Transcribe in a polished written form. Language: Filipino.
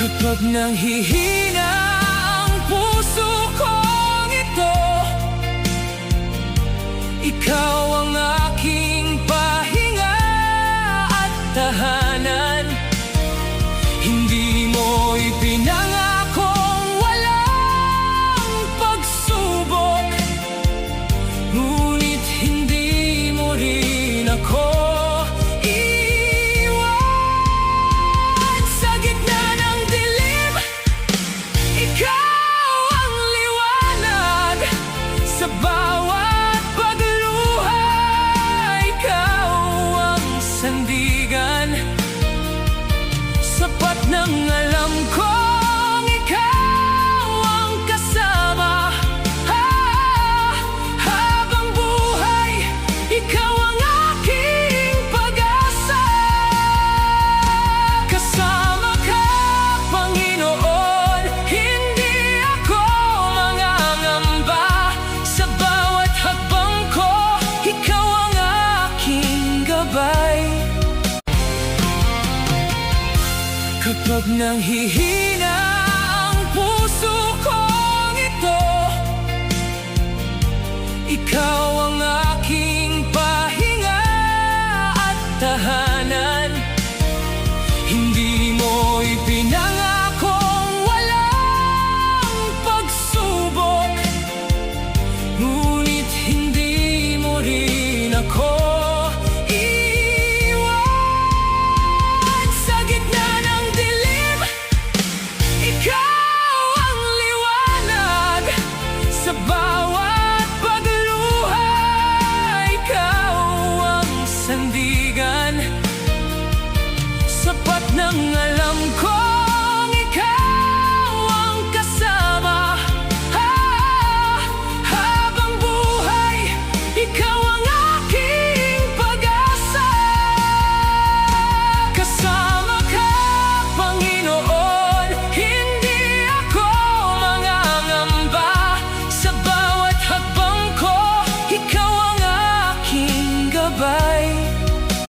Kapag nanghihina ang puso kong ito, ikaw ang aking pahinga at tahanan. Hindi mo ipinangakong walang pagsubok, ngunit hindi mo rin ako iwan. Sa gitna ng dilim, ikaw ang liwanag. Sa bawat pagluha, ikaw ang sandigan. Sapat ng alam kong ikaw ang kasama. Habang buhay, ikaw ang aking pag-asa. Kasama ka, Panginoon, hindi ako mangangamba. Sa bawat hakbang ko, ikaw ang aking gabay. Kapag nanghihina